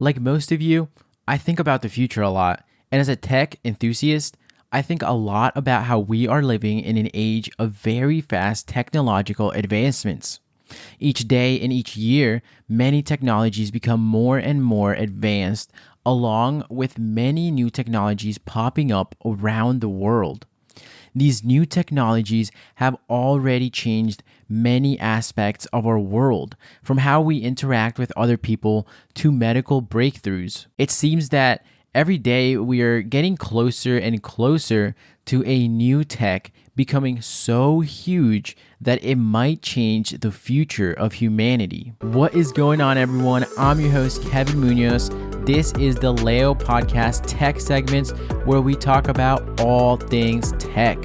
Like most of you, I think about the future a lot. And as a tech enthusiast, I think a lot about how we are living in an age of very fast technological advancements. Each day and each year, many technologies become more and more advanced, along with many new technologies popping up around the world. These new technologies have already changed many aspects of our world, from how we interact with other people to medical breakthroughs. It seems that every day we are getting closer and closer to a new tech becoming so huge that it might change the future of humanity. What is going on, everyone? I'm your host, Kevin Munoz. This is the Leo Podcast Tech Segments, where we talk about all things tech.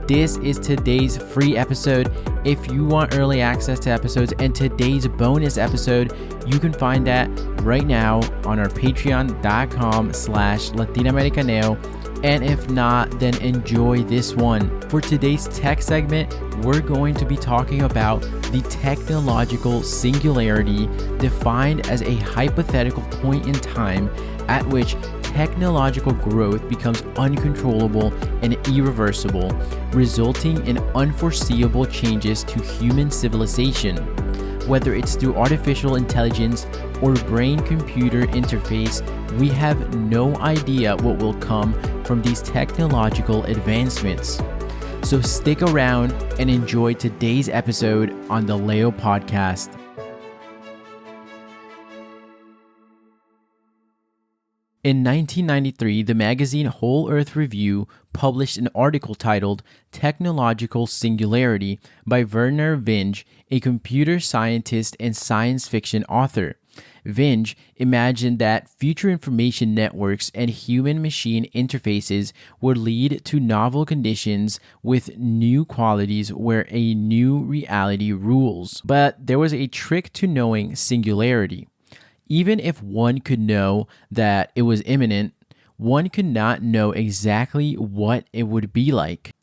This is today's free episode. If you want early access to episodes and today's bonus episode, you can find that right now on our patreon.com/latinoamericaneo. And if not, then enjoy this one. For today's tech segment, we're going to be talking about the technological singularity, defined as a hypothetical point in time at which technological growth becomes uncontrollable and irreversible, resulting in unforeseeable changes to human civilization. Whether it's through artificial intelligence or brain-computer interface, we have no idea what will come from these technological advancements. So stick around and enjoy today's episode on the Leo Podcast. In 1993, the magazine Whole Earth Review published an article titled Technological Singularity by Vernor Vinge, a computer scientist and science fiction author. Vinge imagined that future information networks and human-machine interfaces would lead to novel conditions with new qualities where a new reality rules. But there was a trick to knowing singularity. Even if one could know that it was imminent, one could not know exactly what it would be like.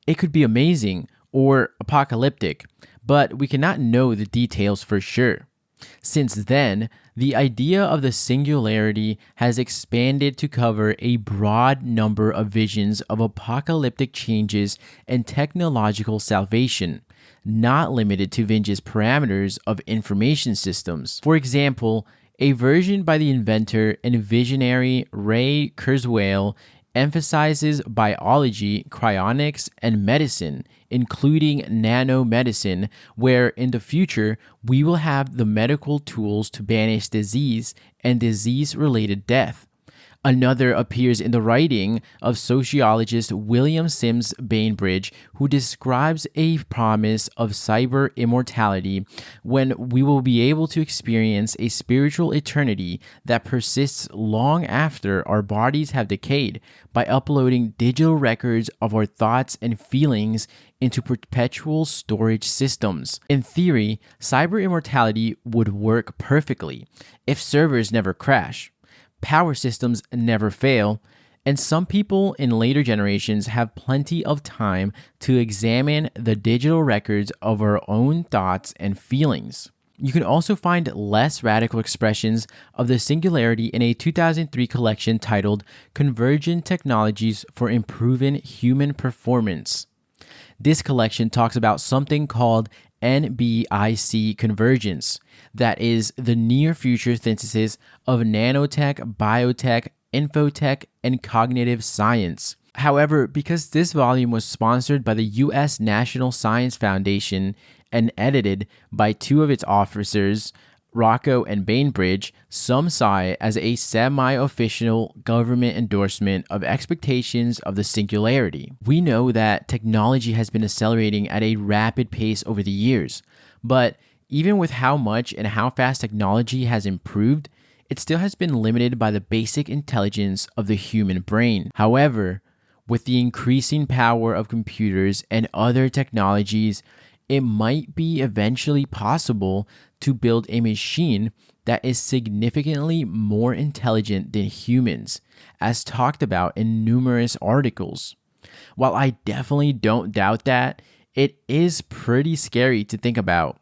It could be amazing or apocalyptic, but we cannot know the details for sure. Since then, the idea of the singularity has expanded to cover a broad number of visions of apocalyptic changes and technological salvation, not limited to Vinge's parameters of information systems. For example, a version by the inventor and visionary Ray Kurzweil emphasizes biology, cryonics, and medicine, including nanomedicine, where in the future we will have the medical tools to banish disease and disease-related death. Another appears in the writing of sociologist William Sims Bainbridge, who describes a promise of cyber immortality when we will be able to experience a spiritual eternity that persists long after our bodies have decayed by uploading digital records of our thoughts and feelings into perpetual storage systems. In theory, cyber immortality would work perfectly if servers never crash, power systems never fail, and some people in later generations have plenty of time to examine the digital records of our own thoughts and feelings. You can also find less radical expressions of the singularity in a 2003 collection titled Convergent Technologies for Improving Human Performance. This collection talks about something called NBIC convergence, that is the near future synthesis of nanotech, biotech, infotech, and cognitive science. However, because this volume was sponsored by the U.S. National Science Foundation and edited by two of its officers, Rocco and Bainbridge, some saw it as a semi-official government endorsement of expectations of the singularity. We know that technology has been accelerating at a rapid pace over the years, but even with how much and how fast technology has improved, it still has been limited by the basic intelligence of the human brain. However, with the increasing power of computers and other technologies, it might be eventually possible to build a machine that is significantly more intelligent than humans, as talked about in numerous articles. While I definitely don't doubt that, it is pretty scary to think about.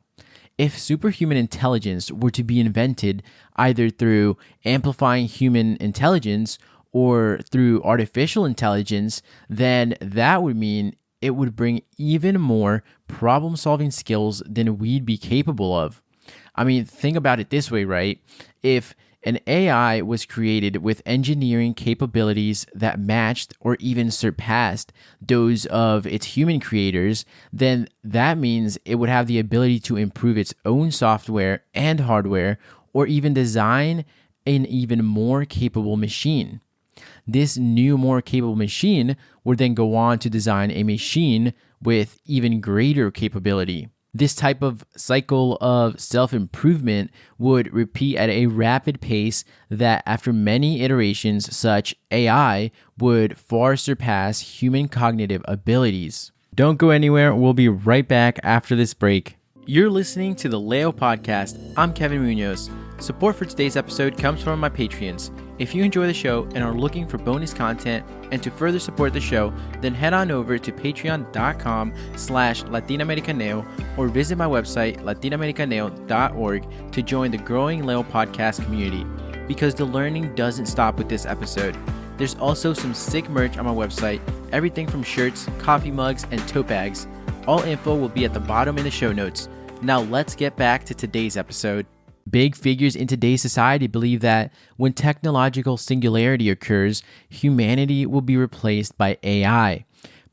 If superhuman intelligence were to be invented either through amplifying human intelligence or through artificial intelligence, then that would mean it would bring even more problem-solving skills than we'd be capable of. I mean, think about it this way, right? If an AI was created with engineering capabilities that matched or even surpassed those of its human creators, then that means it would have the ability to improve its own software and hardware, or even design an even more capable machine. This new, more capable machine would then go on to design a machine with even greater capability. This type of cycle of self-improvement would repeat at a rapid pace that after many iterations, such AI would far surpass human cognitive abilities. Don't go anywhere. We'll be right back after this break. You're listening to the Leo Podcast. I'm Kevin Munoz. Support for today's episode comes from my Patreons. If you enjoy the show and are looking for bonus content and to further support the show, then head on over to patreon.com/latinamericaneo or visit my website latinamericaneo.org to join the growing Leo Podcast community. Because the learning doesn't stop with this episode. There's also some sick merch on my website, everything from shirts, coffee mugs, and tote bags. All info will be at the bottom in the show notes. Now let's get back to today's episode. Big figures in today's society believe that when technological singularity occurs, humanity will be replaced by AI.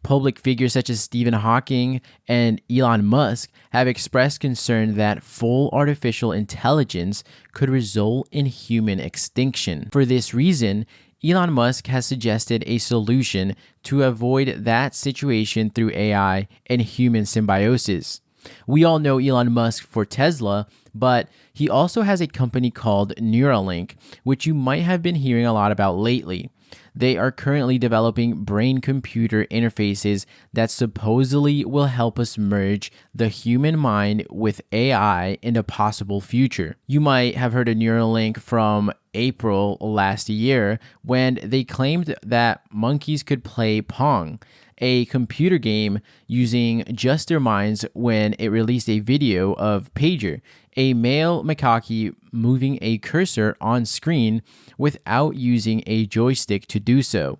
Public figures such as Stephen Hawking and Elon Musk have expressed concern that full artificial intelligence could result in human extinction. For this reason, Elon Musk has suggested a solution to avoid that situation through AI and human symbiosis. We all know Elon Musk for Tesla, but he also has a company called Neuralink, which you might have been hearing a lot about lately. They are currently developing brain-computer interfaces that supposedly will help us merge the human mind with AI in a possible future. You might have heard of Neuralink from April last year when they claimed that monkeys could play Pong, a computer game using just their minds, when it released a video of Pager, a male macaque moving a cursor on screen without using a joystick to do so.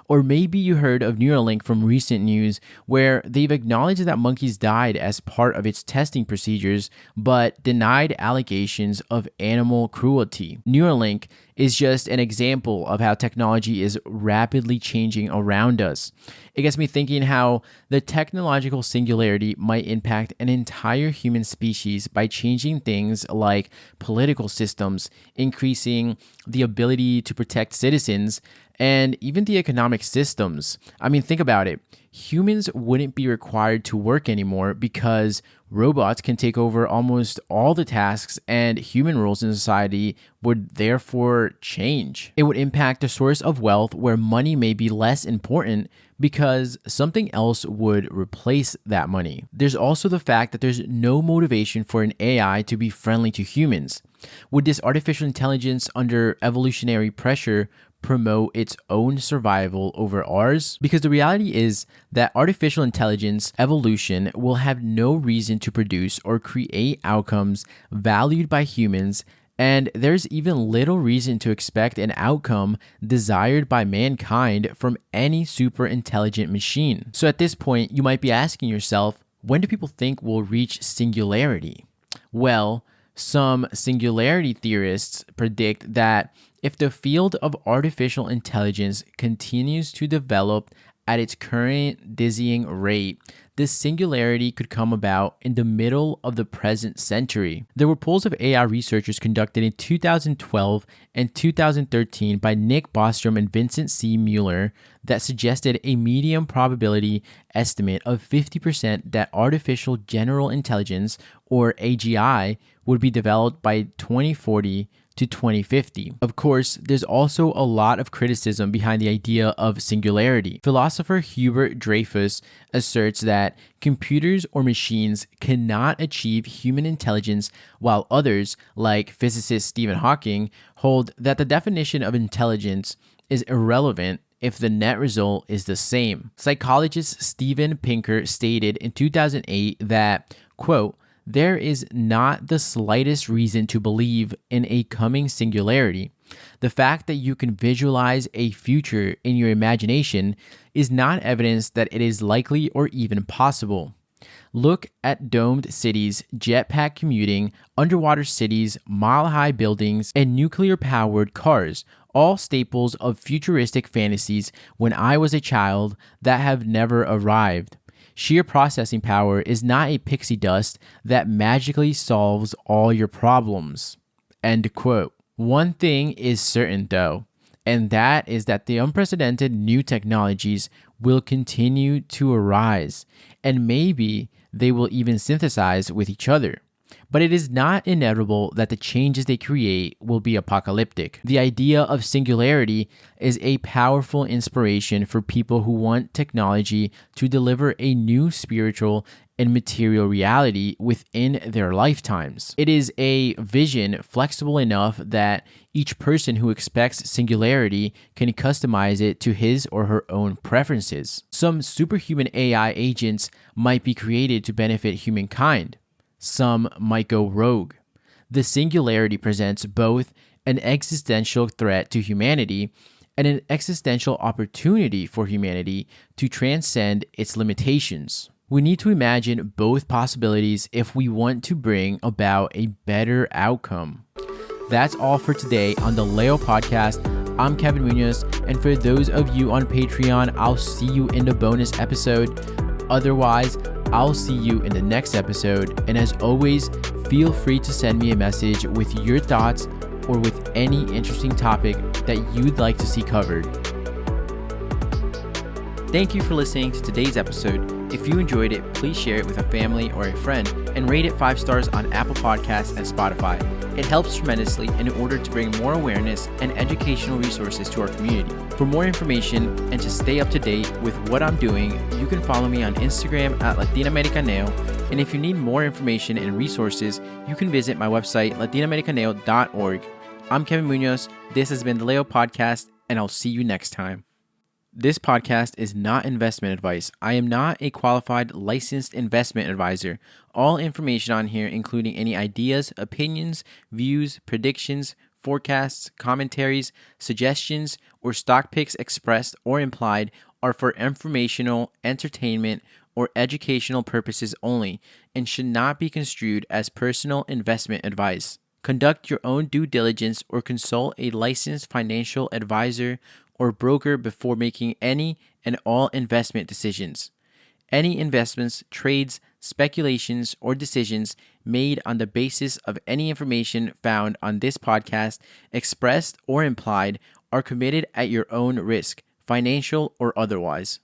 Or maybe you heard of Neuralink from recent news where they've acknowledged that monkeys died as part of its testing procedures, but denied allegations of animal cruelty. Neuralink is just an example of how technology is rapidly changing around us. It gets me thinking how the technological singularity might impact an entire human species by changing things like political systems, increasing the ability to protect citizens, and even the economic systems. I mean, think about it. Humans wouldn't be required to work anymore because robots can take over almost all the tasks, and human roles in society would therefore change. It would impact a source of wealth where money may be less important because something else would replace that money. There's also the fact that there's no motivation for an AI to be friendly to humans. Would this artificial intelligence under evolutionary pressure promote its own survival over ours? Because the reality is that artificial intelligence evolution will have no reason to produce or create outcomes valued by humans, and there's even little reason to expect an outcome desired by mankind from any super intelligent machine. So at this point, you might be asking yourself, when do people think we'll reach singularity? Well, some singularity theorists predict that if the field of artificial intelligence continues to develop at its current dizzying rate, this singularity could come about in the middle of the present century. There were polls of AI researchers conducted in 2012 and 2013 by Nick Bostrom and Vincent C. Mueller that suggested a medium probability estimate of 50% that artificial general intelligence, or AGI, would be developed by 2040 to 2050. Of course, there's also a lot of criticism behind the idea of singularity. Philosopher Hubert Dreyfus asserts that computers or machines cannot achieve human intelligence, while others, like physicist Stephen Hawking, hold that the definition of intelligence is irrelevant if the net result is the same. Psychologist Steven Pinker stated in 2008 that, quote, there is not the slightest reason to believe in a coming singularity. The fact that you can visualize a future in your imagination is not evidence that it is likely or even possible. Look at domed cities, jetpack commuting, underwater cities, mile-high buildings, and nuclear-powered cars, all staples of futuristic fantasies when I was a child that have never arrived. Sheer processing power is not a pixie dust that magically solves all your problems. End quote. One thing is certain though, and that is that the unprecedented new technologies will continue to arise, and maybe they will even synthesize with each other. But it is not inevitable that the changes they create will be apocalyptic. The idea of singularity is a powerful inspiration for people who want technology to deliver a new spiritual and material reality within their lifetimes. It is a vision flexible enough that each person who expects singularity can customize it to his or her own preferences. Some superhuman AI agents might be created to benefit humankind. Some might go rogue. The singularity presents both an existential threat to humanity and an existential opportunity for humanity to transcend its limitations. We need to imagine both possibilities if we want to bring about a better outcome. That's all for today on the Leo Podcast. I'm Kevin Munoz, and for those of you on Patreon, I'll see you in the bonus episode. Otherwise, I'll see you in the next episode. And as always, feel free to send me a message with your thoughts or with any interesting topic that you'd like to see covered. Thank you for listening to today's episode. If you enjoyed it, please share it with a family or a friend and rate it 5 stars on Apple Podcasts and Spotify. It helps tremendously in order to bring more awareness and educational resources to our community. For more information and to stay up to date with what I'm doing, you can follow me on Instagram at Latinoamericaneo. And if you need more information and resources, you can visit my website, latinoamericaneo.org. I'm Kevin Munoz. This has been the Leo Podcast, and I'll see you next time. This podcast is not investment advice. I am not a qualified licensed investment advisor. All information on here, including any ideas, opinions, views, predictions, forecasts, commentaries, suggestions, or stock picks expressed or implied are for informational, entertainment, or educational purposes only and should not be construed as personal investment advice. Conduct your own due diligence or consult a licensed financial advisor or broker before making any and all investment decisions. Any investments, trades, speculations, or decisions made on the basis of any information found on this podcast, expressed or implied, are committed at your own risk, financial or otherwise.